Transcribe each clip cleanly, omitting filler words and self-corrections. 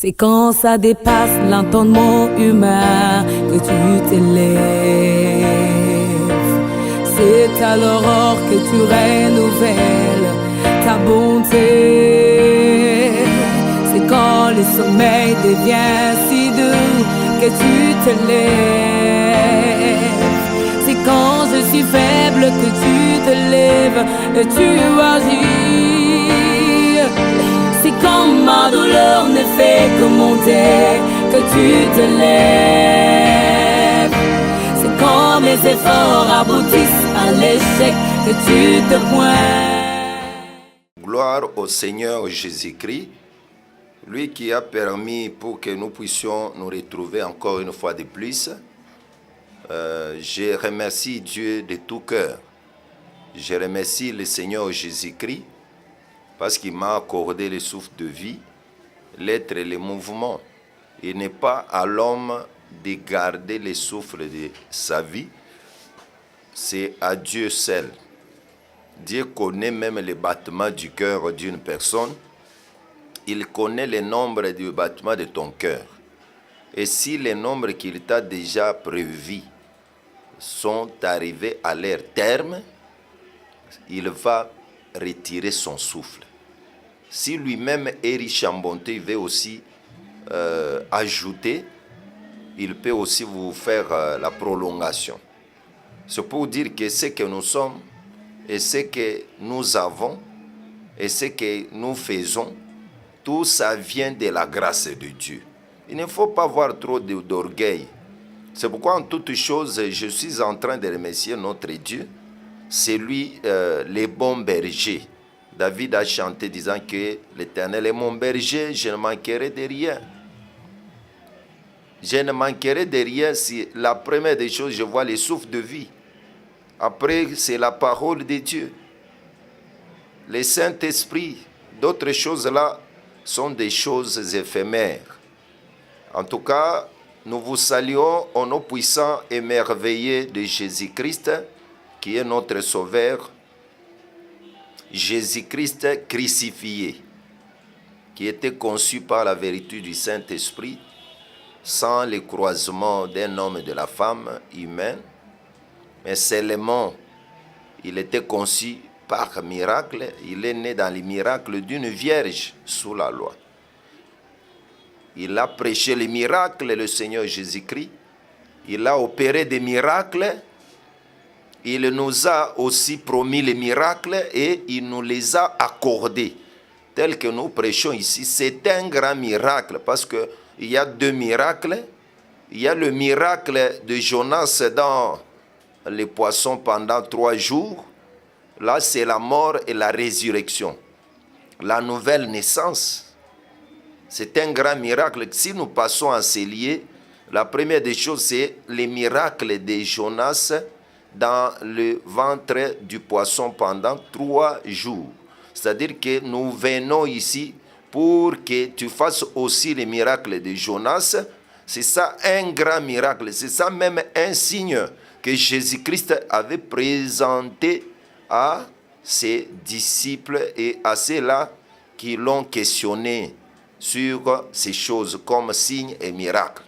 C'est quand ça dépasse l'entendement humain que tu t'élèves. C'est à l'aurore que tu renouvelles ta bonté. C'est quand le sommeil devient si doux que tu te lèves. C'est quand je suis faible que tu te lèves et tu agis. C'est quand ma douleur ne fait que monter que tu te lèves. C'est quand mes efforts aboutissent à l'échec que tu te pointes. Gloire au Seigneur Jésus-Christ, lui qui a permis pour que nous puissions nous retrouver encore une fois de plus. Je remercie Dieu de tout cœur. Je remercie le Seigneur Jésus-Christ parce qu'il m'a accordé le souffle de vie, l'être et le mouvement. Il n'est pas à l'homme de garder le souffle de sa vie, c'est à Dieu seul. Dieu connaît même les battements du cœur d'une personne. Il connaît le nombre de battements de ton cœur. Et si les nombres qu'il t'a déjà prévus sont arrivés à leur terme, il va retirer son souffle. Si lui-même est riche en bonté, il veut aussi ajouter, il peut aussi vous faire la prolongation. C'est pour dire que ce que nous sommes et ce que nous avons et ce que nous faisons, tout ça vient de la grâce de Dieu. Il ne faut pas avoir trop d'orgueil. C'est pourquoi en toutes choses, je suis en train de remercier notre Dieu. C'est lui le bon berger. David a chanté disant que l'Éternel est mon berger, je ne manquerai de rien. Je ne manquerai de rien si la première des choses, je vois le souffle de vie. Après, c'est la parole de Dieu. Le Saint-Esprit, d'autres choses là sont des choses éphémères. En tout cas, nous vous saluons au nom puissant et merveilleux de Jésus-Christ, qui est notre Sauveur, Jésus-Christ crucifié, qui était conçu par la vérité du Saint-Esprit, sans le croisement d'un homme et de la femme humaine, mais seulement il était conçu par miracle, il est né dans les miracles d'une vierge sous la loi. Il a prêché les miracles, le Seigneur Jésus-Christ, il a opéré des miracles, il nous a aussi promis les miracles et il nous les a accordés. Tel que nous prêchons ici, c'est un grand miracle parce qu'il y a deux miracles. Il y a le miracle de Jonas dans les poissons pendant 3 jours. Là, c'est la mort et la résurrection. La nouvelle naissance, c'est un grand miracle. Si nous passons à ces lieux, la première des choses, c'est les miracles de Jonas dans le ventre du poisson pendant 3 jours. C'est-à-dire que nous venons ici pour que tu fasses aussi les miracles de Jonas. C'est ça un grand miracle. C'est ça même un signe que Jésus-Christ avait présenté à ses disciples et à ceux-là qui l'ont questionné sur ces choses comme signes et miracles.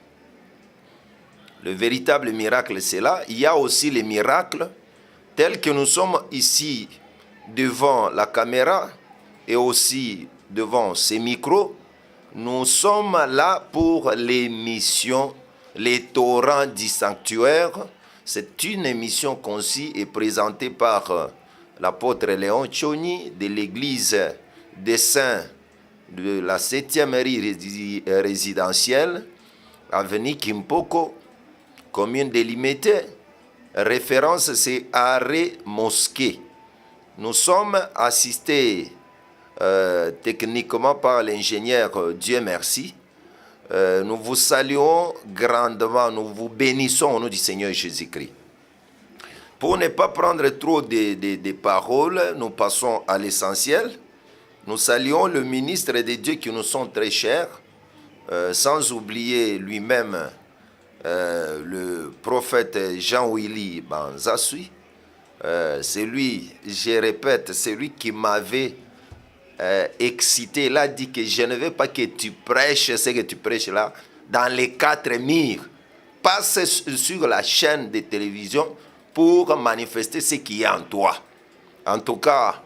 Le véritable miracle, c'est là. Il y a aussi les miracles tels que nous sommes ici devant la caméra et aussi devant ces micros. Nous sommes là pour l'émission Les Torrents du Sanctuaire. C'est une émission conçue et présentée par l'apôtre Léon Tchoni de l'église des Saints de la 7e rue résidentielle, avenue Kimpoko, commune délimitée. Référence, c'est Arrêt Mosquée. Nous sommes assistés techniquement par l'ingénieur Dieu merci. Nous vous saluons grandement, nous vous bénissons au nom du Seigneur Jésus-Christ. Pour ne pas prendre trop de paroles, nous passons à l'essentiel. Nous saluons le ministre de Dieu qui nous sont très chers, sans oublier lui-même le prophète Jean-Willy Banzasui. C'est lui, je répète, c'est lui qui m'avait excité. Il a dit que je ne veux pas que tu prêches ce que tu prêches là dans les 4 murs. Passe sur la chaîne de télévision pour manifester ce qui est en toi. En tout cas,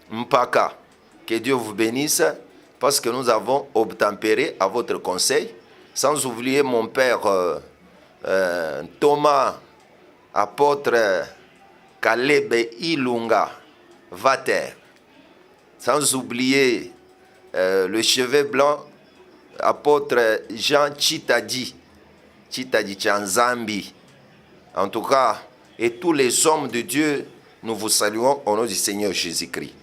Mpaka, que Dieu vous bénisse, parce que nous avons obtempéré à votre conseil, sans oublier mon père Thomas, apôtre Caleb Ilunga Vater, sans oublier le cheveu blanc, apôtre Jean Chitadi Chanzambi. En tout cas, et tous les hommes de Dieu, nous vous saluons au nom du Seigneur Jésus-Christ.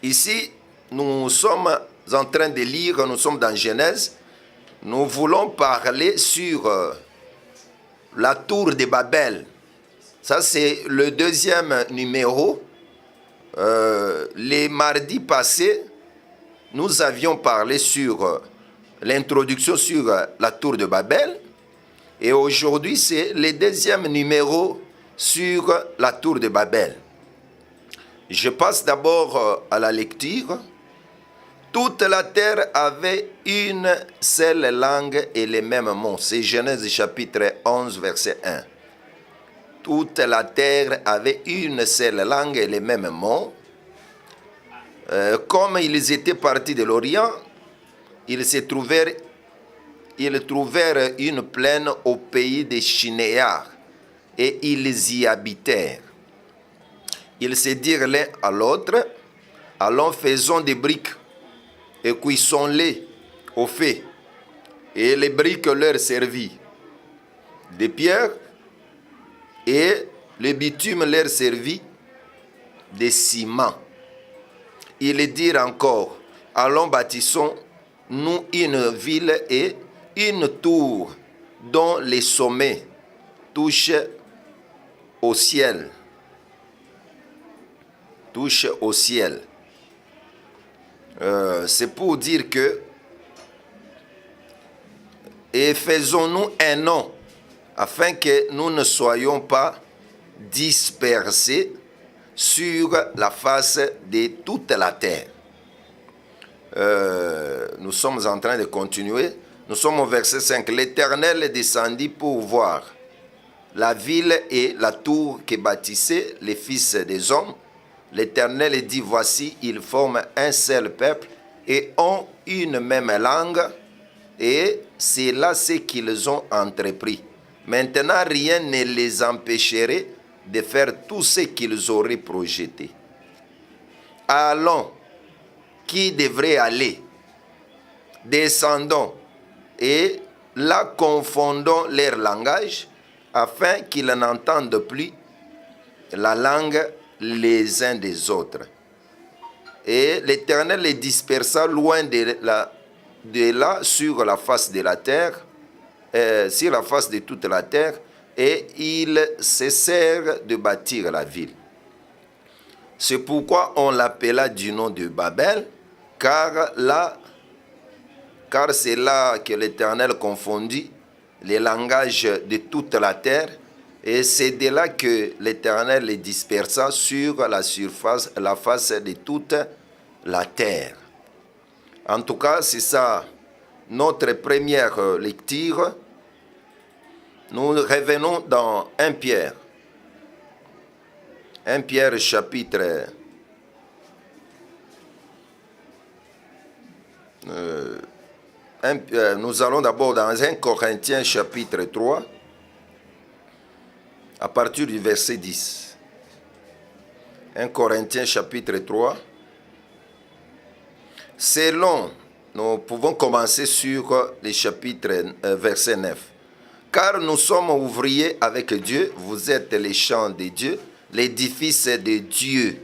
Ici, nous sommes en train de lire, nous sommes dans Genèse. Nous voulons parler sur la tour de Babel. Ça, c'est le 2e numéro. Les mardis passés, nous avions parlé sur l'introduction sur la tour de Babel. Et aujourd'hui, c'est le 2e numéro sur la tour de Babel. Je passe d'abord à la lecture. Toute la terre avait une seule langue et les mêmes mots. C'est Genèse chapitre 11, verset 1. Toute la terre avait une seule langue et les mêmes mots. Comme ils étaient partis de l'Orient, ils trouvèrent une plaine au pays des Chinéars et ils y habitèrent. Ils se dirent l'un à l'autre, allons faisons des briques et cuissons-les au feu. Et les briques leur servit des pierres et le bitume leur servit des ciments. Ils dirent encore, allons bâtissons-nous une ville et une tour dont les sommets touchent au ciel. Touche au ciel. C'est pour dire que et faisons-nous un nom afin que nous ne soyons pas dispersés sur la face de toute la terre. Nous sommes en train de continuer. Nous sommes au verset 5. L'Éternel descendit pour voir la ville et la tour que bâtissaient les fils des hommes. L'Éternel dit, voici, ils forment un seul peuple et ont une même langue, et c'est là ce qu'ils ont entrepris. Maintenant, rien ne les empêcherait de faire tout ce qu'ils auraient projeté. Allons, qui devrait aller? Descendons, et là confondons leur langage, afin qu'ils n'entendent plus la langue les uns des autres. Et l'Éternel les dispersa loin de là sur la face de la terre, sur la face de toute la terre, et ils cessèrent de bâtir la ville. C'est pourquoi on l'appela du nom de Babel, car c'est là que l'Éternel confondit les langages de toute la terre. Et c'est de là que l'Éternel les dispersa sur la face de toute la terre. En tout cas, c'est ça notre première lecture. Nous revenons dans 1 Pierre. 1 Pierre chapitre nous allons d'abord dans 1 Corinthiens chapitre 3. À partir du verset 10. 1 Corinthiens chapitre 3. Selon, nous pouvons commencer sur le chapitre verset 9. Car nous sommes ouvriers avec Dieu, vous êtes les champs de Dieu, l'édifice de Dieu.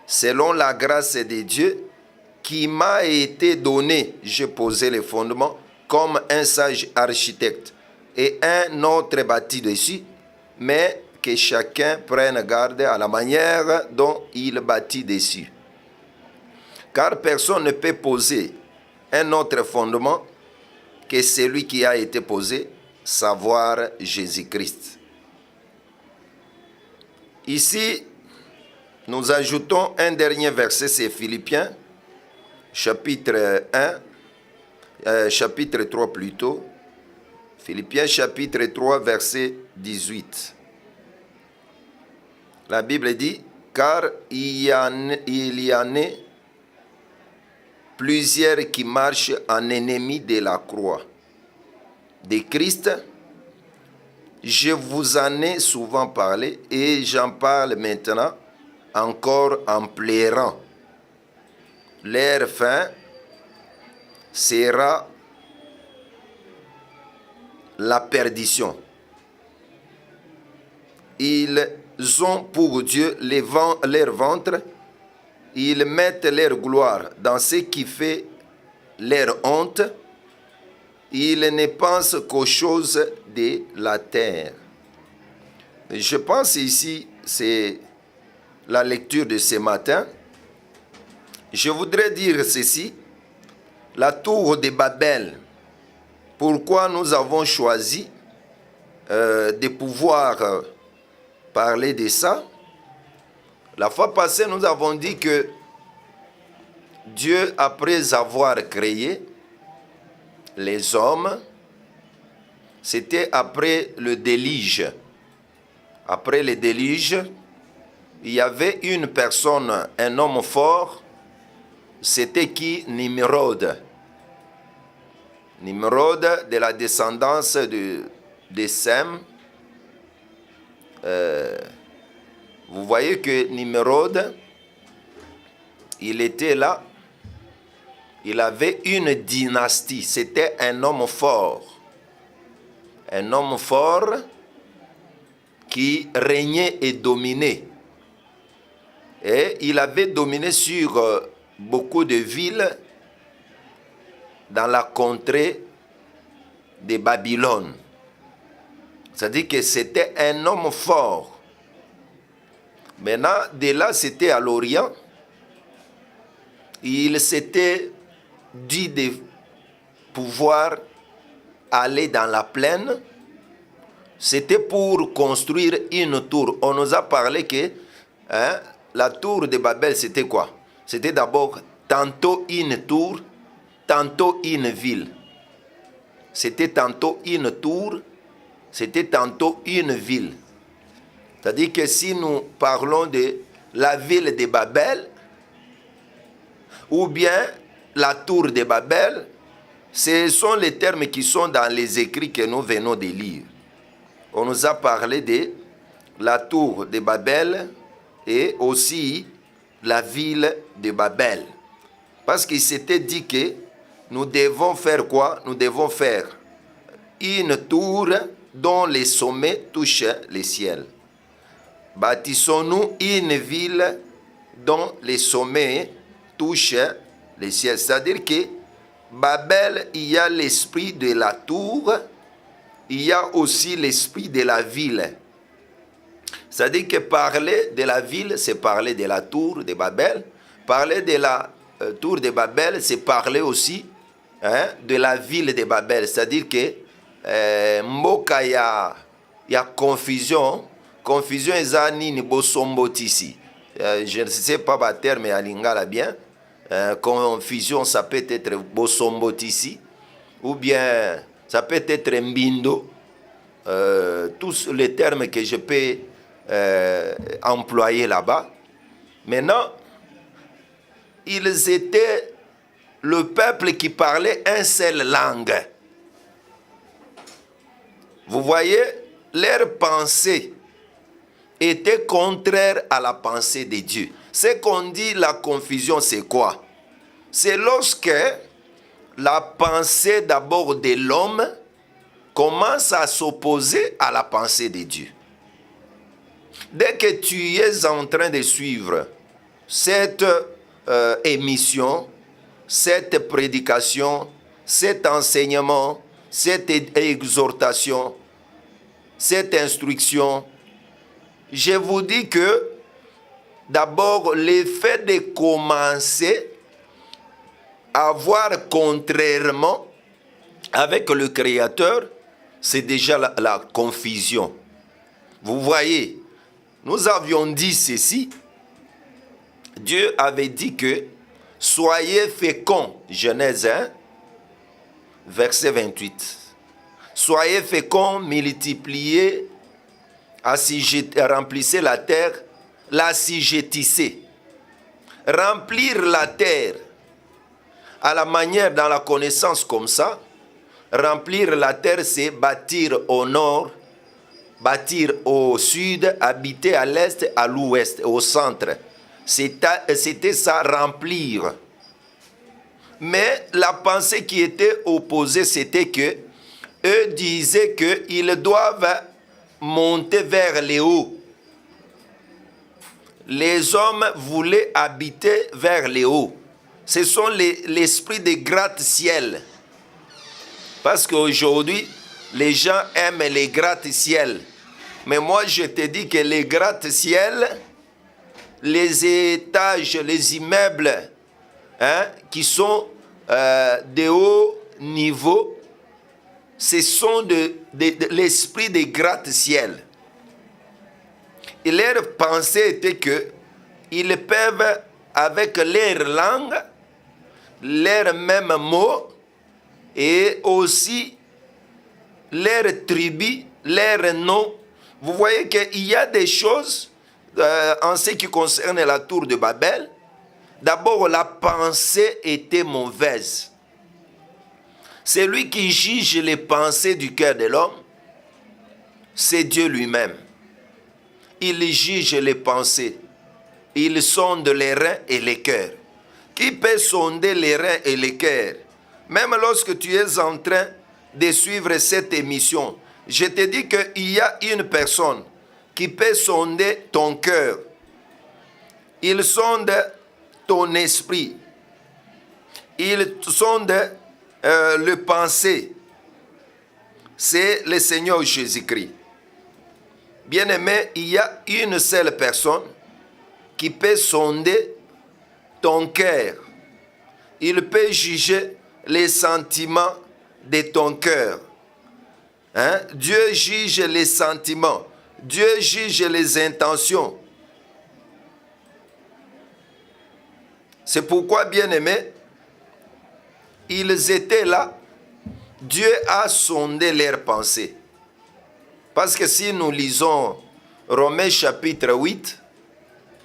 Selon la grâce de Dieu qui m'a été donnée, j'ai posé les fondements comme un sage architecte et un autre bâti dessus. Mais que chacun prenne garde à la manière dont il bâtit dessus. Car personne ne peut poser un autre fondement que celui qui a été posé, savoir Jésus-Christ. Ici, nous ajoutons un dernier verset, c'est Philippiens, chapitre 1, chapitre 3 plutôt. Philippiens chapitre 3, verset 18. La Bible dit, car il y en a plusieurs qui marchent en ennemis de la croix de Christ. Je vous en ai souvent parlé et j'en parle maintenant encore en pleurant. Leur fin sera la perdition. Ils ont pour Dieu leur ventre, ils mettent leur gloire dans ce qui fait leur honte, ils ne pensent qu'aux choses de la terre. Je pense ici, c'est la lecture de ce matin. Je voudrais dire ceci, la tour de Babel. Pourquoi nous avons choisi de pouvoir parler de ça? La fois passée, nous avons dit que Dieu, après avoir créé les hommes, c'était après le déluge. Après le déluge, il y avait une personne, un homme fort, c'était qui? Nimrod. Nimrod, de la descendance de Sem. Vous voyez que Nimrod, il était là, il avait une dynastie, c'était un homme fort. Un homme fort qui régnait et dominait. Et il avait dominé sur beaucoup de villes dans la contrée de Babylone. C'est-à-dire que c'était un homme fort. Maintenant, de là, c'était à l'Orient. Il s'était dit de pouvoir aller dans la plaine. C'était pour construire une tour. On nous a parlé que la tour de Babel, c'était quoi? C'était d'abord tantôt une tour, tantôt une ville. C'était tantôt une tour, c'était tantôt une ville. C'est-à-dire que si nous parlons de la ville de Babel, ou bien la tour de Babel, ce sont les termes qui sont dans les écrits que nous venons de lire. On nous a parlé de la tour de Babel et aussi la ville de Babel. Parce qu'il s'était dit que nous devons faire quoi? Nous devons faire une tour dont les sommets touchent le ciel. Bâtissons-nous une ville dont les sommets touchent le ciel. C'est-à-dire que Babel, il y a l'esprit de la tour, il y a aussi l'esprit de la ville. C'est-à-dire que parler de la ville, c'est parler de la tour de Babel. Parler de la tour de Babel, c'est parler aussi de la ville de Babel. C'est-à-dire que mboka ya confusion, confusion eza nini bosombotisi. Je ne sais pas le terme à lingala bien. Confusion, ça peut être bosombotisi, ou bien ça peut être mbindo. Tous les termes que je peux employer là-bas. Maintenant, ils étaient le peuple qui parlait une seule langue. Vous voyez, leur pensée était contraire à la pensée de Dieu. Ce qu'on dit la confusion, c'est quoi? C'est lorsque la pensée d'abord de l'homme commence à s'opposer à la pensée de Dieu. Dès que tu es en train de suivre cette émission, cette prédication, cet enseignement, cette exhortation, cette instruction, je vous dis que d'abord, le fait de commencer à voir contrairement avec le Créateur, c'est déjà la confusion. Vous voyez, nous avions dit ceci. Dieu avait dit que Soyez féconds, Genèse 1, verset 28. Soyez féconds, multipliez, remplissez la terre, l'assujettissez. Remplir la terre à la manière, dans la connaissance comme ça, remplir la terre, c'est bâtir au nord, bâtir au sud, habiter à l'est, à l'ouest, au centre. C'était ça, remplir. Mais la pensée qui était opposée, c'était que eux disaient qu'ils doivent monter vers les hauts. Les hommes voulaient habiter vers les hauts. Ce sont l'esprit des gratte-ciel. Parce qu'aujourd'hui, les gens aiment les gratte-ciel. Mais moi, je te dis que les gratte-ciel, les étages, les immeubles qui sont de haut niveau, ce sont de l'esprit des gratte-ciel. Et leur pensée était qu'ils peuvent, avec leur langue, leurs mêmes mots, et aussi leur tribu, leur nom. Vous voyez qu'il y a des choses en ce qui concerne la tour de Babel. D'abord, la pensée était mauvaise. C'est lui qui juge les pensées du cœur de l'homme. C'est Dieu lui-même. Il juge les pensées. Il sonde les reins et les cœurs. Qui peut sonder les reins et les cœurs? Même lorsque tu es en train de suivre cette émission, je te dis qu'il y a une personne qui peut sonder ton cœur. Il sonde ton esprit. Il sonde le pensée. C'est le Seigneur Jésus-Christ. Bien-aimé, il y a une seule personne qui peut sonder ton cœur. Il peut juger les sentiments de ton cœur. Dieu juge les sentiments. Dieu juge les intentions. C'est pourquoi, bien-aimés, ils étaient là. Dieu a sondé leurs pensées. Parce que si nous lisons Romains chapitre 8,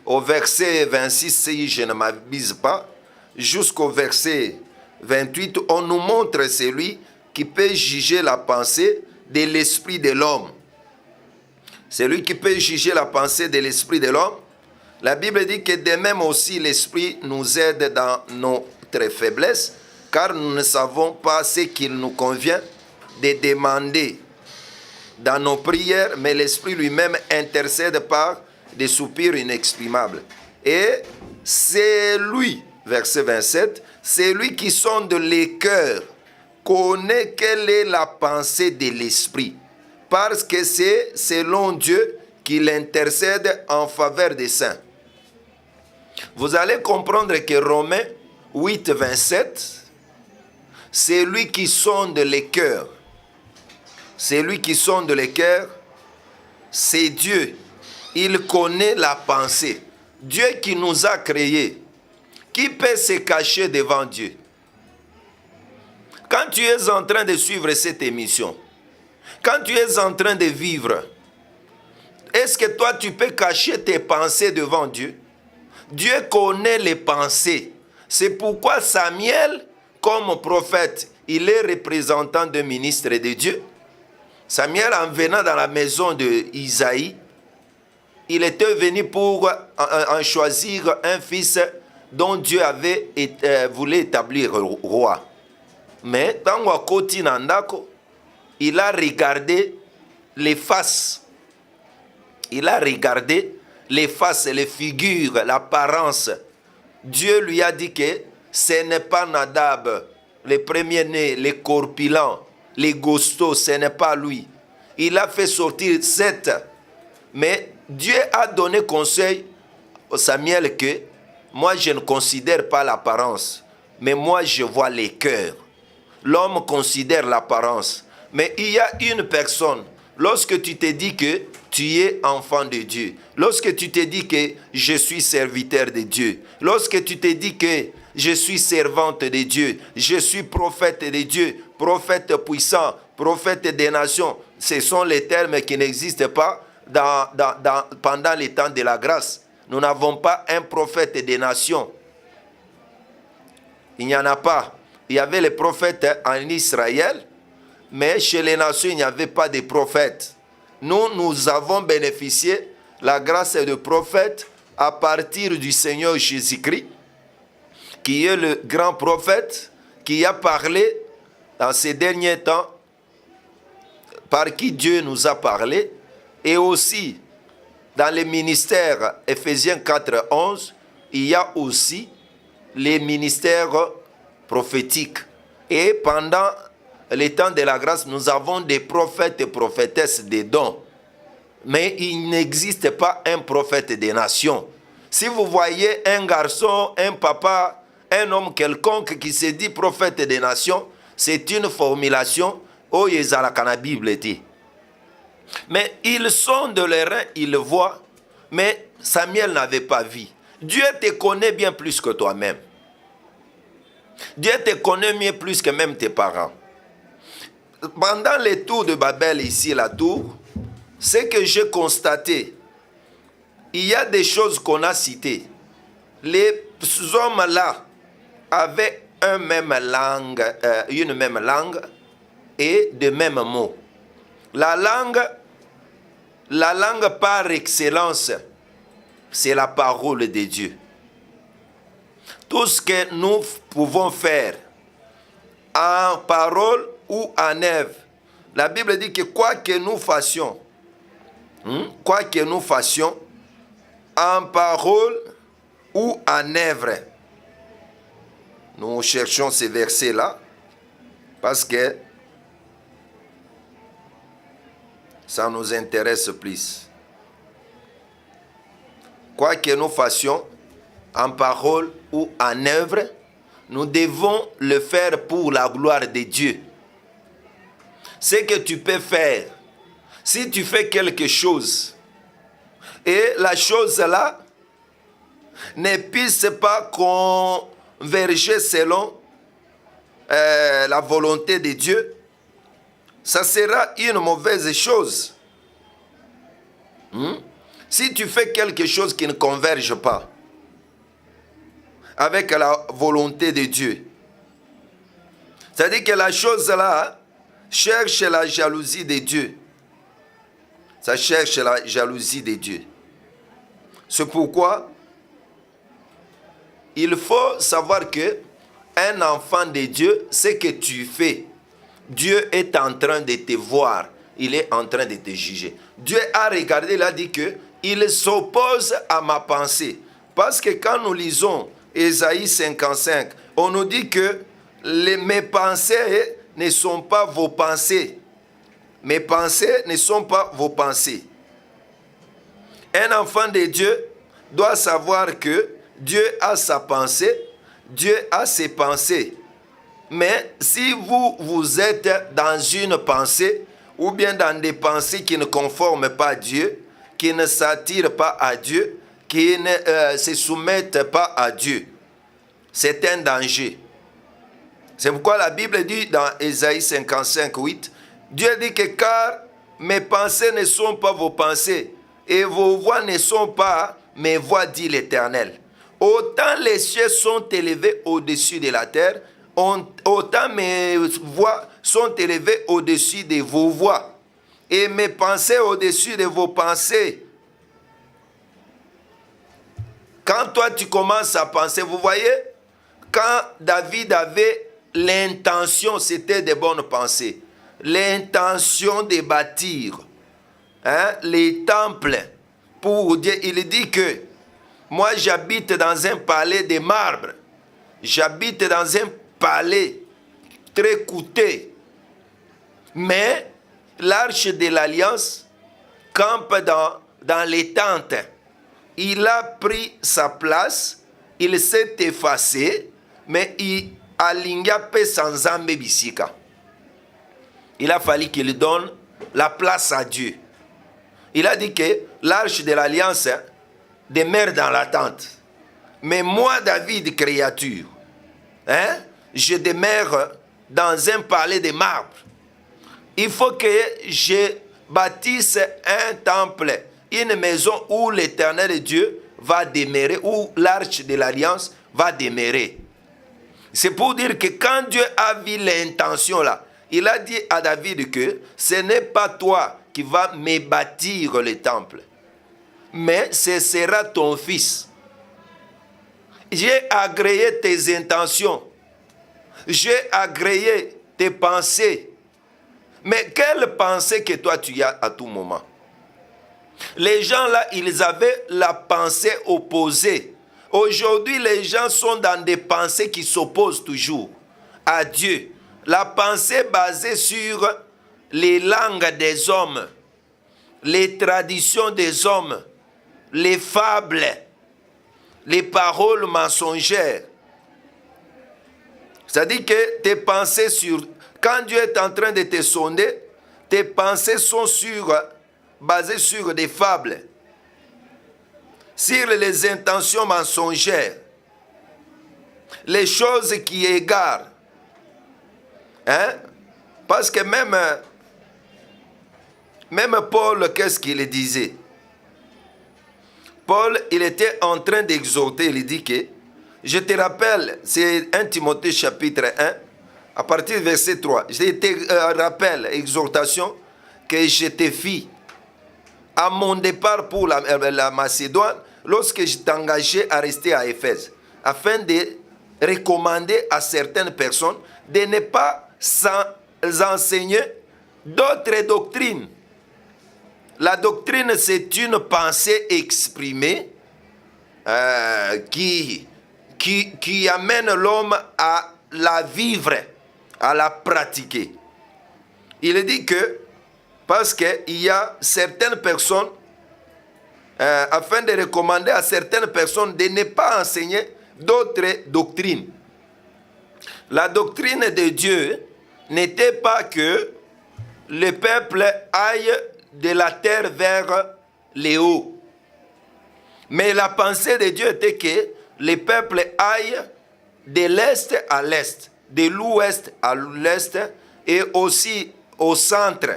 au verset 26, si je ne m'abuse pas, jusqu'au verset 28, on nous montre celui qui peut juger la pensée de l'esprit de l'homme. Celui qui peut juger la pensée de l'esprit de l'homme. La Bible dit que de même aussi l'esprit nous aide dans notre faiblesse, car nous ne savons pas ce qu'il nous convient de demander dans nos prières, mais l'esprit lui-même intercède par des soupirs inexprimables. Et c'est lui, verset 27, c'est lui qui sonde les cœurs, connaît quelle est la pensée de l'esprit, parce que c'est selon Dieu qu'il intercède en faveur des saints. Vous allez comprendre que Romains 8, 27, c'est lui qui sonde les cœurs. C'est lui qui sonde les cœurs, c'est Dieu. Il connaît la pensée. Dieu qui nous a créés. Qui peut se cacher devant Dieu? Quand tu es en train de suivre cette émission, quand tu es en train de vivre, est-ce que toi tu peux cacher tes pensées devant Dieu? Dieu connaît les pensées. C'est pourquoi Samuel, comme prophète, il est représentant d'un ministre de Dieu. Samuel, en venant dans la maison d'Isaïe, il était venu pour en choisir un fils dont Dieu voulu établir roi. Mais dans Wakoti Nandako, il a regardé les faces. Il a regardé les faces, les figures, l'apparence. Dieu lui a dit que ce n'est pas Nadab, le premier-né, les corpulents, les gostos, ce n'est pas lui. Il a fait sortir 7. Mais Dieu a donné conseil à Samuel que moi je ne considère pas l'apparence, mais moi je vois les cœurs. L'homme considère l'apparence. Mais il y a une personne, lorsque tu te dis que tu es enfant de Dieu, lorsque tu te dis que je suis serviteur de Dieu, lorsque tu te dis que Je suis servante de Dieu. Je suis prophète de Dieu. Prophète puissant. Prophète des nations. Ce sont les termes qui n'existent pas pendant les temps de la grâce. Nous n'avons pas un prophète des nations. Il n'y en a pas. Il y avait les prophètes en Israël, mais chez les nations, il n'y avait pas de prophètes. Nous avons bénéficié la grâce de prophète à partir du Seigneur Jésus-Christ, qui est le grand prophète, qui a parlé dans ces derniers temps, par qui Dieu nous a parlé, et aussi dans les ministères Éphésiens 4, 11, il y a aussi les ministères prophétiques. Et pendant les temps de la grâce, nous avons des prophètes et prophétesses des dons. Mais il n'existe pas un prophète des nations. Si vous voyez un garçon, un papa, un homme quelconque qui se dit prophète des nations, c'est une formulation où il y a la Bible. Mais ils sont de leur rein, ils le voient, mais Samuel n'avait pas vu. Dieu te connaît bien plus que toi-même. Dieu te connaît mieux plus que même tes parents. Pendant les tours de Babel, ici, la tour, ce que j'ai constaté, il y a des choses qu'on a citées. Les hommes-là avaient une même langue et de mêmes mots. La langue par excellence, c'est la parole de Dieu. Tout ce que nous pouvons faire en parole ou en œuvre, la Bible dit que quoi que nous fassions, en parole ou en œuvre, nous cherchons ces versets-là parce que ça nous intéresse plus. Quoi que nous fassions, en parole ou en œuvre, nous devons le faire pour la gloire de Dieu. Ce que tu peux faire, si tu fais quelque chose, et la chose-là ne puisse pas converger selon la volonté de Dieu, ça sera une mauvaise chose. Si tu fais quelque chose qui ne converge pas avec la volonté de Dieu, c'est-à-dire que la chose-là cherche la jalousie de Dieu. Ça cherche la jalousie de Dieu. C'est pourquoi il faut savoir que un enfant de Dieu, ce que tu fais, Dieu est en train de te voir. Il est en train de te juger. Dieu a regardé, il a dit que il s'oppose à ma pensée. Parce que quand nous lisons Ésaïe 55, on nous dit que mes pensées ne sont pas vos pensées. Mes pensées ne sont pas vos pensées. Un enfant de Dieu doit savoir que Dieu a sa pensée, Dieu a ses pensées. Mais si vous êtes dans une pensée, ou bien dans des pensées qui ne conforment pas à Dieu, qui ne s'attirent pas à Dieu, qui ne se soumettent pas à Dieu, c'est un danger. C'est pourquoi la Bible dit dans Ésaïe 55, 8, Dieu dit que car mes pensées ne sont pas vos pensées, et vos voix ne sont pas mes voix, dit l'Éternel. Autant les cieux sont élevés au-dessus de la terre, autant mes voix sont élevées au-dessus de vos voix, et mes pensées au-dessus de vos pensées. Quand toi tu commences à penser, vous voyez, quand David avait l'intention, c'était de bonnes pensées, l'intention de bâtir les temples pour Dieu, il dit que moi j'habite dans un palais de marbre, j'habite dans un palais très coûteux, mais l'arche de l'alliance campe dans les tentes. Il a pris sa place, il s'est effacé, mais il aligna paix sans âme bisika. Il a fallu qu'il donne la place à Dieu. Il a dit que l'arche de l'alliance demeure dans la tente. Mais moi, David, créature, je demeure dans un palais de marbre. Il faut que je bâtisse un temple, une maison où l'Éternel Dieu va demeurer, où l'arche de l'Alliance va demeurer. C'est pour dire que quand Dieu a vu l'intention là, il a dit à David que ce n'est pas toi qui vas me bâtir le temple, mais ce sera ton fils. J'ai agréé tes intentions, j'ai agréé tes pensées. Mais quelle pensée que toi tu as à tout moment? Les gens là, ils avaient la pensée opposée. Aujourd'hui, les gens sont dans des pensées qui s'opposent toujours à Dieu. La pensée basée sur les langues des hommes, les traditions des hommes, les fables, les paroles mensongères. C'est-à-dire que tes pensées sur... Quand Dieu est en train de te sonder, tes pensées sont basées sur des fables, sur les intentions mensongères, les choses qui égarent. Parce que même Paul, qu'est-ce qu'il disait? Paul, il était en train d'exhorter, il dit que, je te rappelle, c'est 1 Timothée chapitre 1, à partir du verset 3, je te rappelle, exhortation, que je te fis à mon départ pour la Macédoine, lorsque je t'engageais à rester à Éphèse, afin de recommander à certaines personnes de ne pas enseigner d'autres doctrines. La doctrine, c'est une pensée exprimée qui amène l'homme à la vivre, à la pratiquer. Il dit que, parce qu'il y a certaines personnes, afin de recommander à certaines personnes de ne pas enseigner d'autres doctrines. La doctrine de Dieu n'était pas que le peuple aille de la terre vers les hauts. Mais la pensée de Dieu était que le peuple aille de l'est à l'est, de l'ouest à l'est et aussi au centre.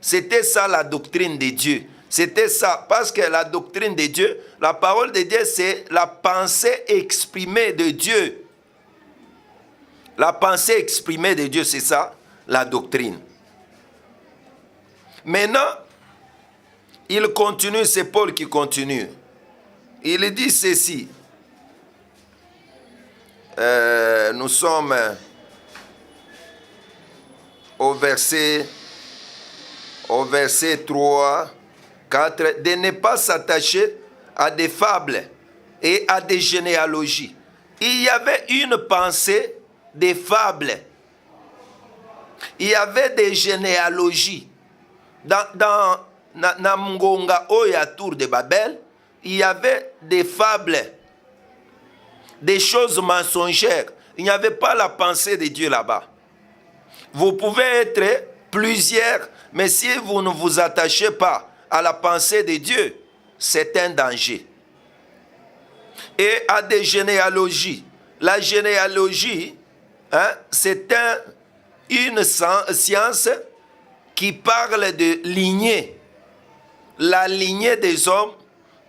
C'était ça la doctrine de Dieu. C'était ça, parce que la doctrine de Dieu, la parole de Dieu, c'est la pensée exprimée de Dieu. La pensée exprimée de Dieu, c'est ça, la doctrine. Maintenant, il continue, c'est Paul qui continue. Il dit ceci. Nous sommes au verset 3, 4, de ne pas s'attacher à des fables et à des généalogies. Il y avait une pensée des fables. Il y avait des généalogies. Dans Namgonga Oya Tour de Babel, il y avait des fables, des choses mensongères. Il n'y avait pas la pensée de Dieu là-bas. Vous pouvez être plusieurs, mais si vous ne vous attachez pas à la pensée de Dieu, c'est un danger. Et à des généalogies. La généalogie, c'est une science qui parle de lignée. La lignée des hommes,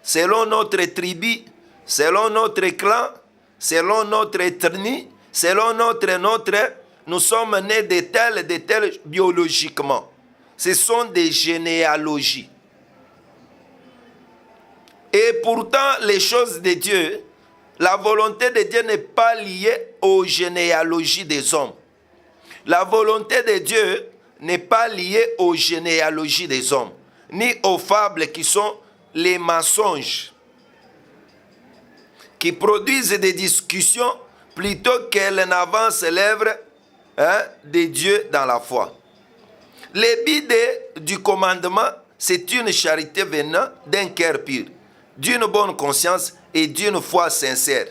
selon notre tribu, selon notre clan, selon notre ethnie, selon nous sommes nés de tels biologiquement. Ce sont des généalogies. Et pourtant, les choses de Dieu, la volonté de Dieu n'est pas liée aux généalogies des hommes. La volonté de Dieu n'est pas liée aux généalogies des hommes, ni aux fables qui sont les mensonges, qui produisent des discussions plutôt qu'elles n'avancent l'œuvre de Dieu dans la foi. Le but du commandement, c'est une charité venant d'un cœur pur, d'une bonne conscience et d'une foi sincère.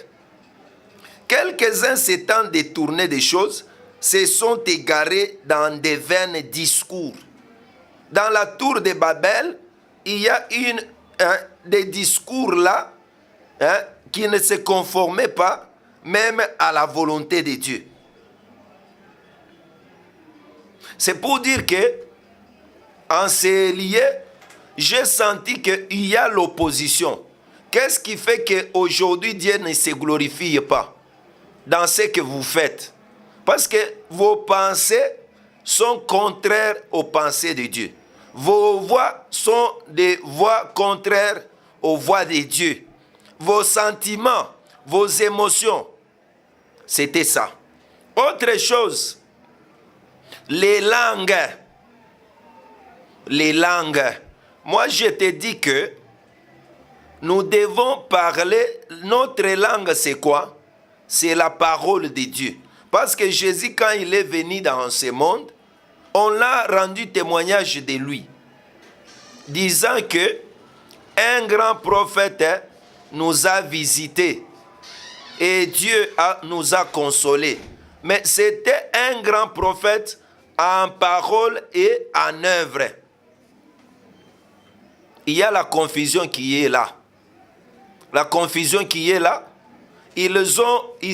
Quelques-uns s'étant détournés des choses, se sont égarés dans des vains discours. Dans la tour de Babel, il y a des discours là qui ne se conformaient pas même à la volonté de Dieu. C'est pour dire que, en ces lieux, j'ai senti qu'il y a l'opposition. Qu'est-ce qui fait qu'aujourd'hui Dieu ne se glorifie pas dans ce que vous faites? Parce que vos pensées sont contraires aux pensées de Dieu. Vos voix sont des voix contraires aux voix de Dieu. Vos sentiments, vos émotions, c'était ça. Autre chose, les langues. Les langues. Moi, je te dis que nous devons parler, notre langue, c'est quoi? C'est la parole de Dieu. Parce que Jésus, quand il est venu dans ce monde, on l'a rendu témoignage de lui, disant que un grand prophète nous a visités et Dieu nous a consolés. Mais c'était un grand prophète en parole et en œuvre. Il y a la confusion qui est là. La confusion qui est là, ils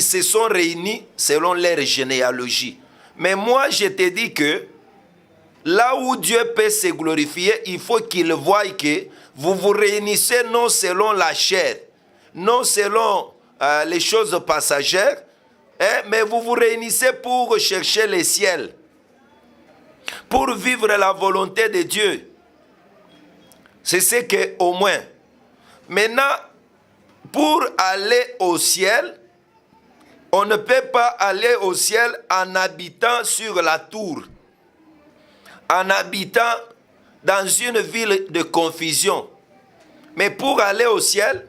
se sont réunis selon leur généalogie. Mais moi, je te dis que là où Dieu peut se glorifier, il faut qu'il voie que vous vous réunissez non selon la chair, non selon les choses passagères, mais vous vous réunissez pour chercher le ciel, pour vivre la volonté de Dieu. C'est ce que, au moins. Maintenant, pour aller au ciel, on ne peut pas aller au ciel en habitant sur la tour, en habitant dans une ville de confusion. Mais pour aller au ciel,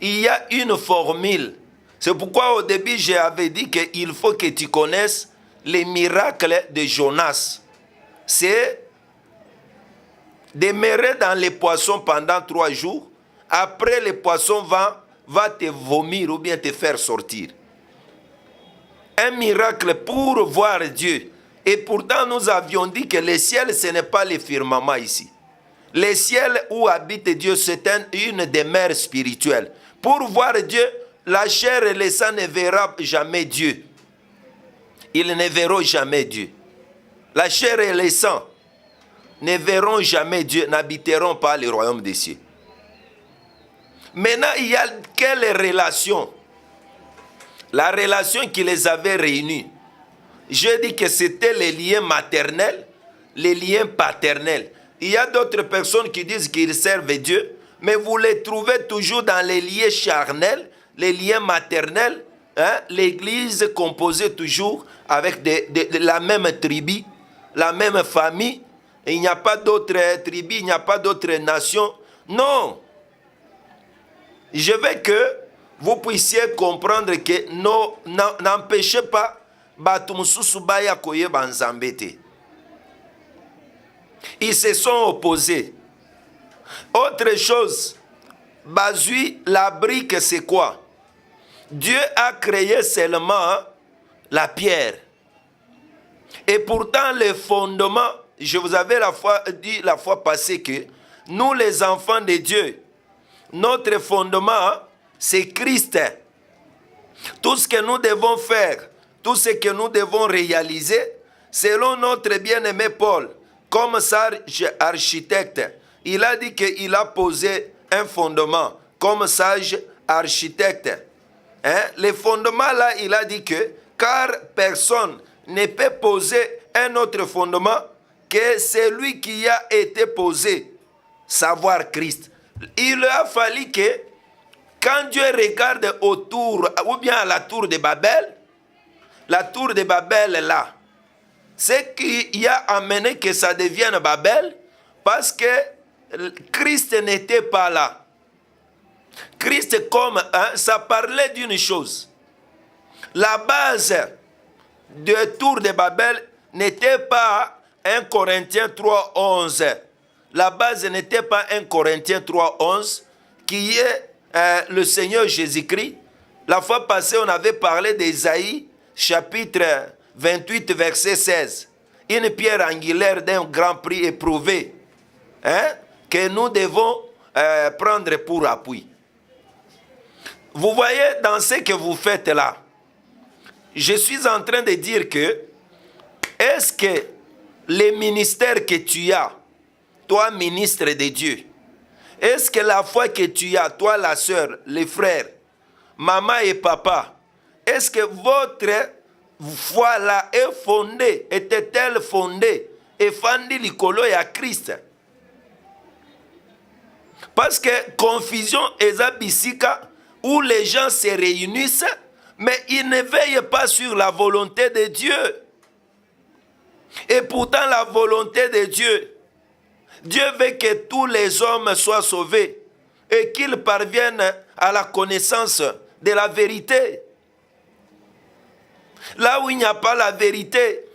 il y a une formule. C'est pourquoi au début, j'avais dit qu'il faut que tu connaisses les miracles de Jonas. C'est demeurer dans les poissons pendant 3 jours. Après, les poissons va te vomir ou bien te faire sortir. Un miracle pour voir Dieu. Et pourtant, nous avions dit que le ciel, ce n'est pas le firmament ici. Le ciel où habite Dieu, c'est une demeure spirituelle. Pour voir Dieu, la chair et le sang ne verront jamais Dieu. Ils ne verront jamais Dieu. La chair et le sang ne verront jamais Dieu, n'habiteront pas le royaume des cieux. Maintenant, il y a quelle relation? La relation qui les avait réunis. Je dis que c'était les liens maternels, les liens paternels. Il y a d'autres personnes qui disent qu'ils servent Dieu, mais vous les trouvez toujours dans les liens charnels, les liens maternels. L'église composée toujours avec de la même tribu, la même famille. Il n'y a pas d'autres tribus, il n'y a pas d'autres nations. Non. Je veux que vous puissiez comprendre que n'empêchez pas ils se sont opposés. Autre chose, Bazui, la brique, c'est quoi? Dieu a créé seulement la pierre. Et pourtant, les fondements, je vous avais dit la fois passée que nous, les enfants de Dieu, notre fondement, c'est Christ. Tout ce que nous devons faire, tout ce que nous devons réaliser, selon notre bien-aimé Paul, comme sage architecte, il a dit qu'il a posé un fondement comme sage architecte. Le fondement là, il a dit que car personne ne peut poser un autre fondement que celui qui a été posé, savoir Christ. Il a fallu que quand Dieu regarde autour, ou bien à la tour de Babel là, c'est qui a amené que ça devienne Babel, parce que Christ n'était pas là. Christ ça parlait d'une chose. La base de tour de Babel n'était pas 1 Corinthiens 3:11. La base n'était pas 1 Corinthiens 3:11, qui est le Seigneur Jésus-Christ. La fois passée, on avait parlé d'Ésaïe, chapitre 28, verset 16. Une pierre angulaire d'un grand prix éprouvé, que nous devons prendre pour appui. Vous voyez, dans ce que vous faites là, je suis en train de dire que, est-ce que les ministères que tu as, toi ministre de Dieu, est-ce que la foi que tu as, toi la sœur, les frères, maman et papa, est-ce que votre foi là est fondée, était-elle fondée et fondée likolo ya Christ? Parce que confusion est bisika où les gens se réunissent, mais ils ne veillent pas sur la volonté de Dieu. Et pourtant la volonté de Dieu, Dieu veut que tous les hommes soient sauvés et qu'ils parviennent à la connaissance de la vérité. Là où il n'y a pas la vérité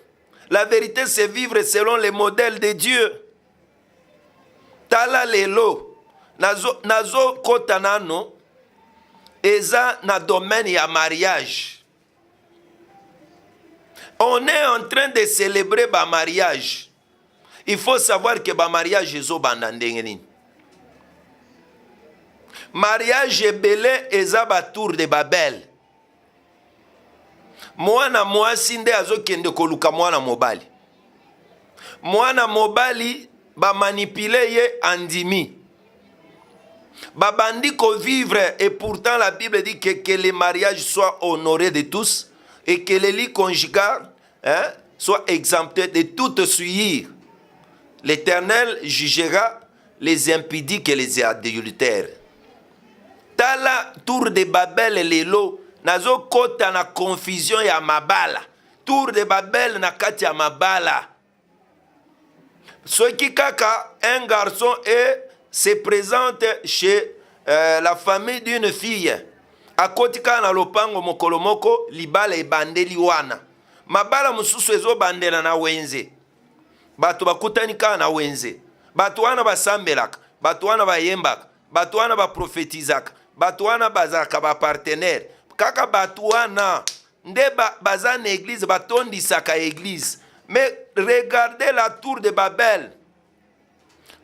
c'est vivre selon les modèles de Dieu. Tala lelo, nazo kotanano, eza na domaine ya mariage. On est en train de célébrer ba mariage. Il faut savoir que ba mariage ezo bandandengeni. Mariage belé eza ba tour de Babel. Mwana mwasi nde azokende koluka mwana mobali. Mwana mobali ba manipule ye andimi. Babandi ko vivre et pourtant la Bible dit que les mariages soient honorés de tous et que les lits conjugales soient exemptés de toute souillure. L'Éternel jugera les impudiques et les adultères. Tala tour de Babel lelo nazo kota na confusion ya mabala. Tour de Babel na kati ya mabala. Soki kaka un garçon se présente chez la famille d'une fille. Akotika na lopango mokolo moko libala ebandeli wana. Mabala mususu ezo bandela na wenze. Bato bakutanika na wenze. Bato wana basambelaka, bato wana bayembaka, bato wana baprofetizaka, bato wana bazaka ba partenaire. Kaka bato wana nde baza na église batondisaka église. Mais regardez la tour de Babel.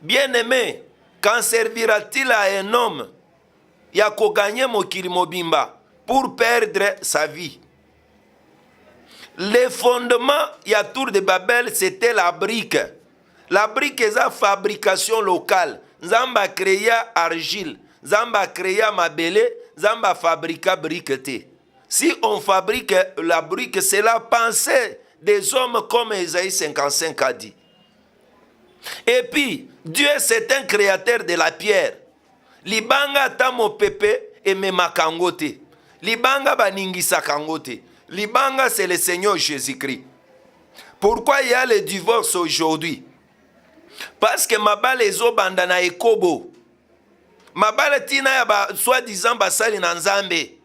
Bien-aimé, quand servira-t-il à un homme ya ko gagner mokili mobimba pour perdre sa vie? Le fondement ya tour de Babel c'était la brique. La brique est la fabrication locale. Nzamba créa argile, Nzamba créa mabele, Nzamba fabrica brique te. Si on fabrique la brique, c'est la pensée des hommes comme Ésaïe 55 a dit. Et puis, Dieu c'est un créateur de la pierre. Libanga tamo pepe et memakangote. Libanga baningisa kangote. Libanga c'est le Seigneur Jésus-Christ. Pourquoi il y a le divorce aujourd'hui? Parce que mabale ezo bandana ekobo. Mabale tina ya ba soi-disant basali na nzambe.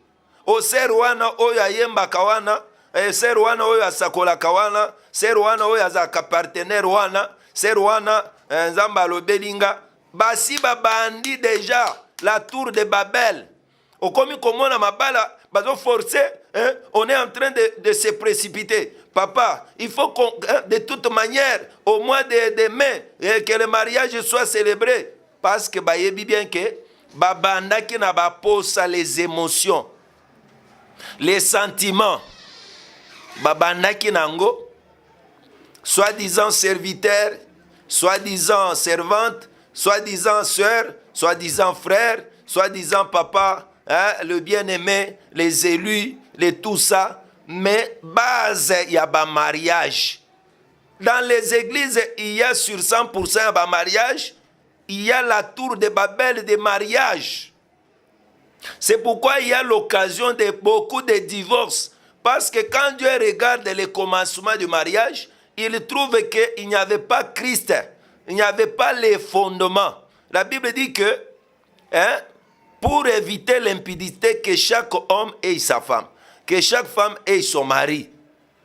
O ser wana oyo ayemba kawana, ser wana oyo asakola kawana, ser wana oyo azaka partenaire wana, ser wana nzamba lobelinga. Basi babandi déjà la tour de Babel. Okomi komona mabala bazo forcer, on est en train de se précipiter. Papa, il faut qu'on, de toute manière, au mois de mai, que le mariage soit célébré. Parce que bayebi bien que babanda ki na ba posa les émotions, les sentiments. Babanda ki nango, soi-disant serviteur, soi-disant servante, soi-disant sœur, soi-disant frère, soi-disant papa, le bien-aimé, les élus, les tout ça. Mais base, il y a un mariage. Dans les églises, il y a sur 100% un mariage. Il y a la tour de Babel de mariage. C'est pourquoi il y a l'occasion de beaucoup de divorces. Parce que quand Dieu regarde les commencements du mariage, il trouve qu'il n'y avait pas Christ. Il n'y avait pas les fondements. La Bible dit que, pour éviter l'impudicité, que chaque homme ait sa femme. Que chaque femme ait son mari.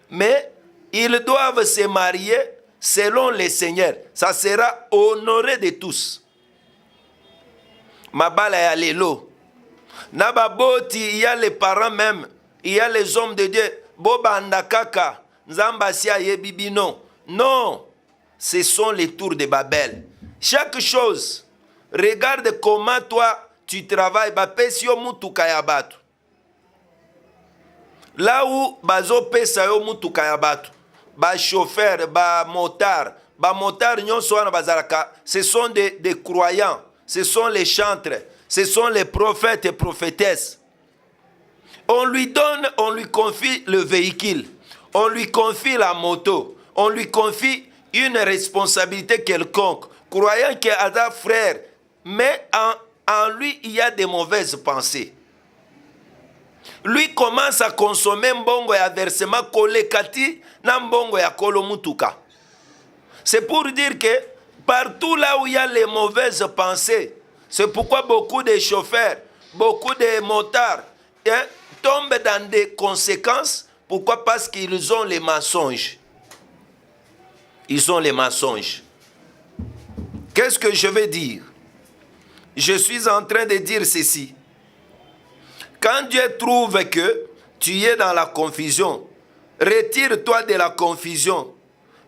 Mais ils doivent se marier selon le Seigneur. Ça sera honoré de tous. Mabala ya lelo. Nababoti, il y a les parents même. Il y a les hommes de Dieu. Boba andakaka. Nzambasia yebibino. Non. Ce sont les tours de Babel. Chaque chose. Regarde comment toi tu travailles. Bapesio mutu kayabatu. Là où bazo pesa yo mutuka ya batu, ba chauffeur, ba motard nyonso wana bazalaka, ce sont des croyants, ce sont les chantres, ce sont les prophètes et prophétesses. On lui confie le véhicule, on lui confie la moto, on lui confie une responsabilité quelconque, croyant qu'il a un frère, mais en lui il y a des mauvaises pensées. Lui commence à consommer mbongo ya versement kolekati na mbongo ya kolo mutuka. C'est pour dire que partout là où il y a les mauvaises pensées, c'est pourquoi beaucoup de chauffeurs, beaucoup de motards tombent dans des conséquences. Pourquoi? Parce qu'ils ont les mensonges. Ils ont les mensonges. Qu'est-ce que je veux dire? Je suis en train de dire ceci. Quand Dieu trouve que tu es dans la confusion, retire-toi de la confusion.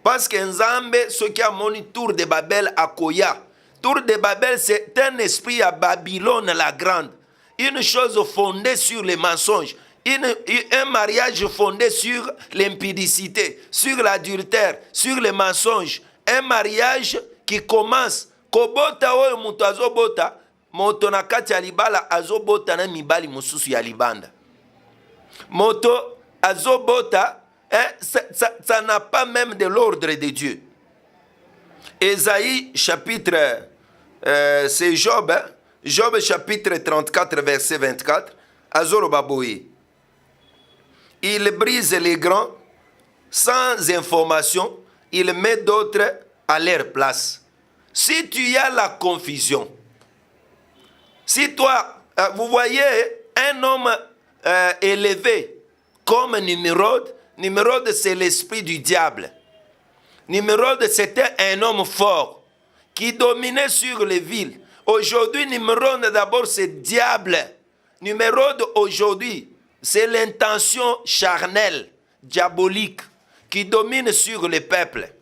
Parce que Nzambe, ce qui a mon tour de Babel à Koya. Tour de Babel, c'est un esprit à Babylone la grande. Une chose fondée sur les mensonges. Un mariage fondé sur l'impudicité, sur l'adultère, sur les mensonges. Un mariage qui commence. Kobota oyo mutu azobota. Moto na kati ya libala azobota na mibali mususu ya libanda. Moto azobota, ça n'a pas même de l'ordre de Dieu. Ésaïe chapitre, c'est Job, Job chapitre 34 verset 24, azoro baboye. Il brise les grands sans information, il met d'autres à leur place. Si tu as la confusion, si toi, vous voyez un homme élevé comme Nimrod, Nimrod c'est l'esprit du diable. Nimrod c'était un homme fort qui dominait sur les villes. Aujourd'hui, Nimrod d'abord c'est diable. Nimrod aujourd'hui c'est l'intention charnelle, diabolique qui domine sur le peuple.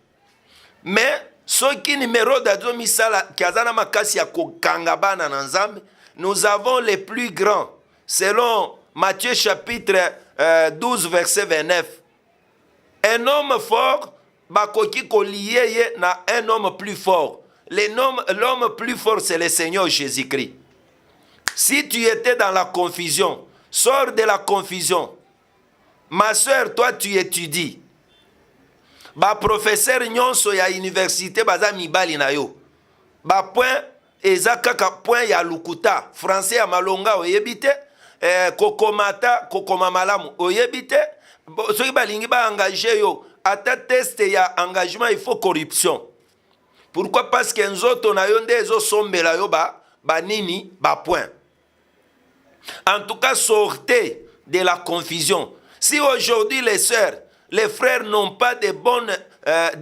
Mais ce qui Nimrod a dit kazana makasi ya kokangabana na Nzambe, nous avons les plus grands, selon Matthieu chapitre 12, verset 29. Un homme fort, bakoki koliye na un homme plus fort. L'homme plus fort, c'est le Seigneur Jésus-Christ. Si tu étais dans la confusion, sors de la confusion. Ma soeur, toi, tu étudies. Ba professeur nyonso ya université baza mibali na yo. Ba point eza kaka point ya lukuta, français ya malonga oyebite, kokomata kokoma malamu oyebite, soki balingi ba engager yo, ata test ya engagement il faut corruption. Pourquoi? Parce que nzoto na yo nde ezo sombela yo ba nini ba point. En tout cas, sortez de la confusion. Si aujourd'hui les sœurs, les frères n'ont pas de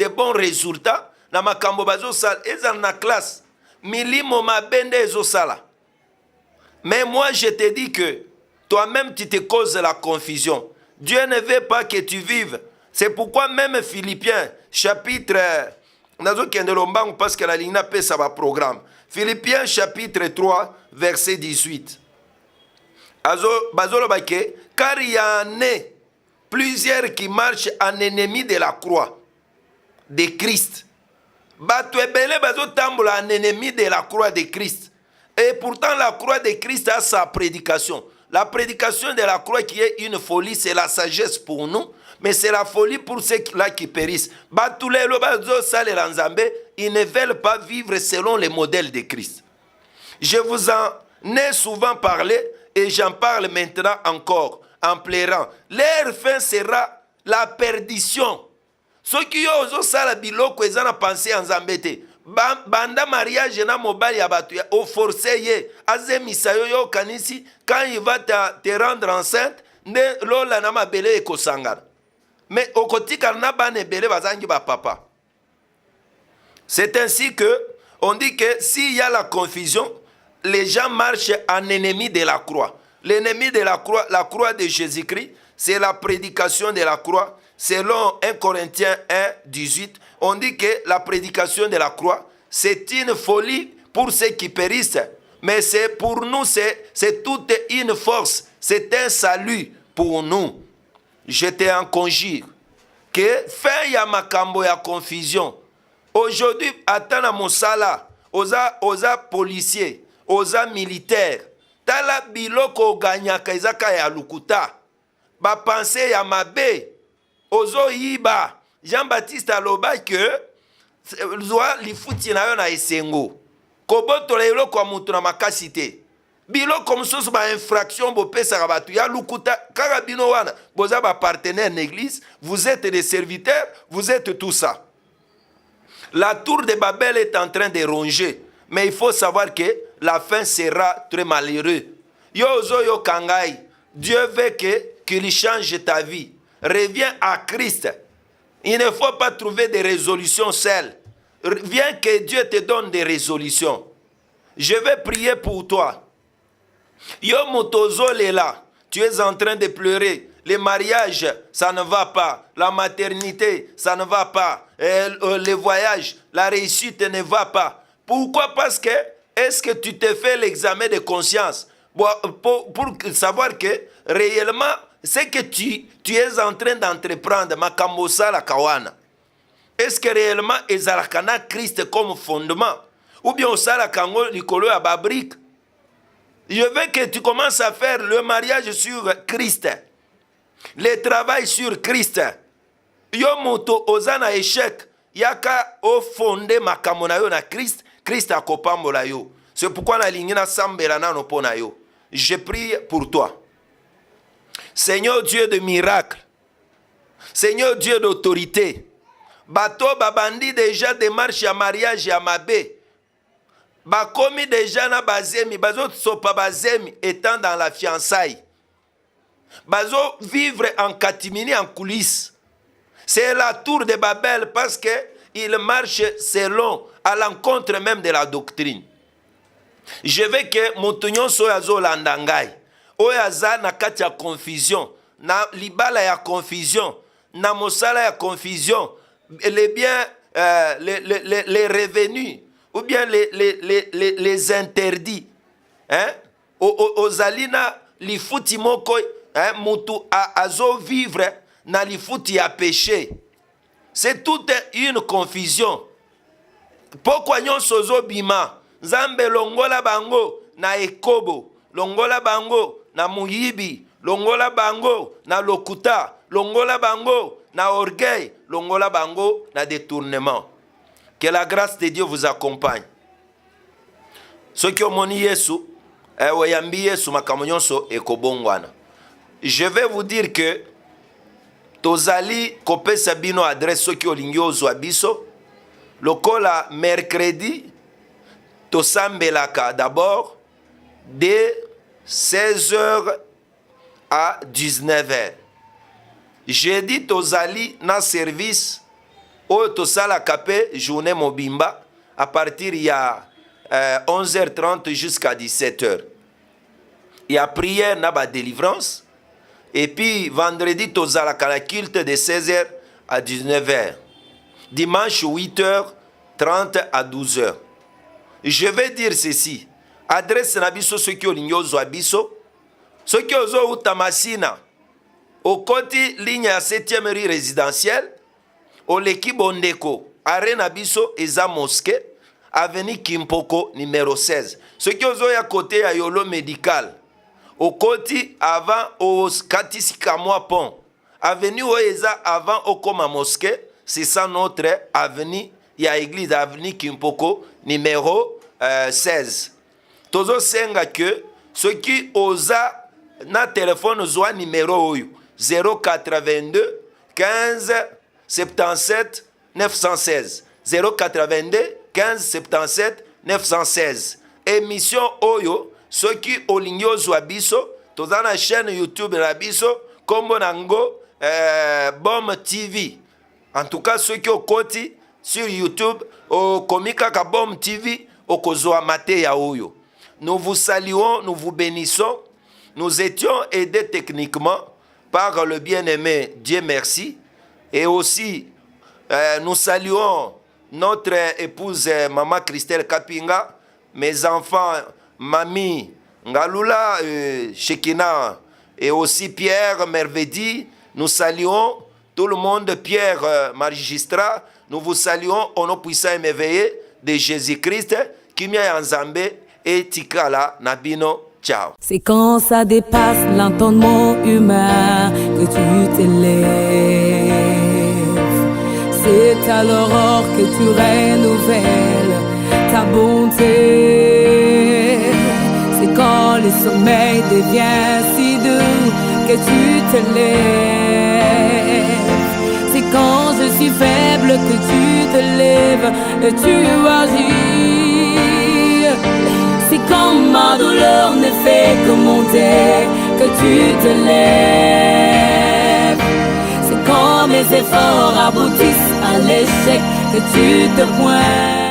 bons résultats, na makambo bazo sala, ezal na classe, milimo mabende ezo sala. Mais moi je te dis que toi-même tu te causes la confusion. Dieu ne veut pas que tu vives. C'est pourquoi même Philippiens chapitre nazo kende lombango parce que la ligne pe ça va programme. Philippiens chapitre 3 verset 18. Bazolo bake car il y en a plusieurs qui marchent en ennemi de la croix de Christ. Bato ebele bazo tambola en ennemi de la croix de Christ. Et pourtant la croix de Christ a sa prédication. La prédication de la croix qui est une folie, c'est la sagesse pour nous, mais c'est la folie pour ceux-là qui périssent. Batulelo bazo sale lanzambe, ils ne veulent pas vivre selon les modèles de Christ. Je vous en ai souvent parlé et j'en parle maintenant encore en pleurant. Leur fin sera la perdition. Ceux qui ont sala biloko ezana pensé en zambete. Banda mariage na mobile ya batu au forcé ye azemisa yo kanisi quand il va te rendre enceinte ne lola na mabele ekosangana. Mais okotika na bane bele bazangi ba papa. C'est ainsi que on dit que s'il y a la confusion, les gens marchent en ennemi de la croix. L'ennemi de la croix de Jésus-Christ, c'est la prédication de la croix. Selon 1 Corinthiens 1, 18, on dit que la prédication de la croix, c'est une folie pour ceux qui périssent. Mais c'est pour nous, c'est toute une force. C'est un salut pour nous. je te en conjure que fin ya makambo ya confusion. Aujourd'hui, atana mosala, oza policier, oza militaire, tala biloko ganyaka ezaka ya lukuta, ba pense ya mabe, ozo yiba. Jean-Baptiste aloba que zwa lifuti na yo na esengo. Kobotola eloko ya mutu na makasi te. Biloko mosusu ba infraction bopesaka batu ya lukuta kaka bino wana boza ba partenaire d'église, vous êtes des serviteurs, vous êtes tout ça. La tour de Babel est en train de ronger, mais il faut savoir que la fin sera très malheureuse. Yo kangai, Dieu veut qu'il change ta vie. Reviens à Christ. Il ne faut pas trouver des résolutions seules. Viens que Dieu te donne des résolutions. Je vais prier pour toi. Yo motozo lela, tu es en train de pleurer. Le mariage, ça ne va pas. La maternité, ça ne va pas. Le voyage, la réussite ne va pas. Pourquoi? Parce que, est-ce que tu te fais l'examen de conscience pour savoir que réellement, c'est que tu es en train d'entreprendre makambosa la kawana. Est-ce que réellement, ezalakana Christ comme fondement? Ou bien osala kango likolo ya babrique? Je veux que tu commences à faire le mariage sur Christ. Le travail sur Christ. Yo moto ozana échec. Yaka o fondé makambo na yo na Christ. Christ akopambola yo. C'est pourquoi na lingina sambela na no pona yo. Je prie pour toi. Seigneur Dieu de miracles. Seigneur Dieu d'autorité. Bato babandi déjà démarche ya mariage ya mabe. Bakomi déjà na bazemi. Bazo sopa bazemi étant dans la fiançaille. Bazo vivre en catimini en coulisses. C'est la tour de Babel parce que il marche selon, à l'encontre même de la doctrine. Je veux que montonyon soyazo landangai. Oyaza na kati ya confusion. Na libala ya confusion. Na mosala ya confusion. Les biens, les revenus. Ou bien les interdits. Hein? Ozalina lifuti moko. Mutu azo vivre na lifuti ya péché. C'est toute une confusion. Pourquoi nyon sozo bima? Nzambe longola bango na ekobo, longola bango na muyibi, longola bango na lokuta, longola bango na orgueil, longola bango na détournement. Que la grâce de Dieu vous accompagne. Ceux qui ont moni Yesu, wayambi Yesu makamonyoso ekobongwana. Je vais vous dire que tozali kopesa bino adresse ceux qui olingi ozwa biso lokola mercredi tosambelaka d'abord de 16h à 19h. Jeudi tozali na service oyo tosalaka pe journée mobimba à partir ya 11h30 jusqu'à 17h. Il y a prière na ba délivrance. Et puis, vendredi, tozalaka la culte de 16h à 19h. Dimanche, 8h30 à 12h. Je vais dire ceci. Adresse na biso ceux qui ont ozwa biso. Ceux qui ont utamasina. Au côté ligne à 7e rue résidentielle. Au leki bondeko. Arena biso eza mosquée. Avenue Kimpoko numéro 16. Ceux qui ont à côté à Yolo médical. Au côté avant au Katisi Kamwa Pont. Avenue Oeza avant au Koma Mosquée. C'est ça notre avenue. Il y a église avenue Kimpoko numéro 16. Tozo senga que ceux qui osa na téléphone zoa numéro 082 15 77 916. 082 15 77 916. Émission Oyo. Ceux qui olingi ozwa biso, toza na chaîne YouTube na biso, kombo nango Bom TV. En tout cas, ceux qui au koti sur YouTube, au komika ka Bom TV, au kozwa mate ya oyo. Nous vous saluons, nous vous bénissons. Nous étions aidés techniquement par le bien-aimé Dieu merci. Et aussi, nous saluons notre épouse Maman Christelle Kapinga, mes enfants Mami Ngalula Shekina et aussi Pierre Mervedi, Nous saluons tout le monde, Pierre magistrat, nous vous saluons au nom puissant et merveilleux de Jésus-Christ, qui m'a enzambé et tikala nabino. Ciao. C'est quand ça dépasse l'entendement humain que tu t'élèves. C'est à l'aurore que tu renouvelles ta bonté. C'est quand le sommeil devient si doux que tu te lèves. C'est quand je suis faible que tu te lèves et tu agis. C'est quand ma douleur ne fait que monter que tu te lèves. C'est quand mes efforts aboutissent à l'échec que tu te pointes.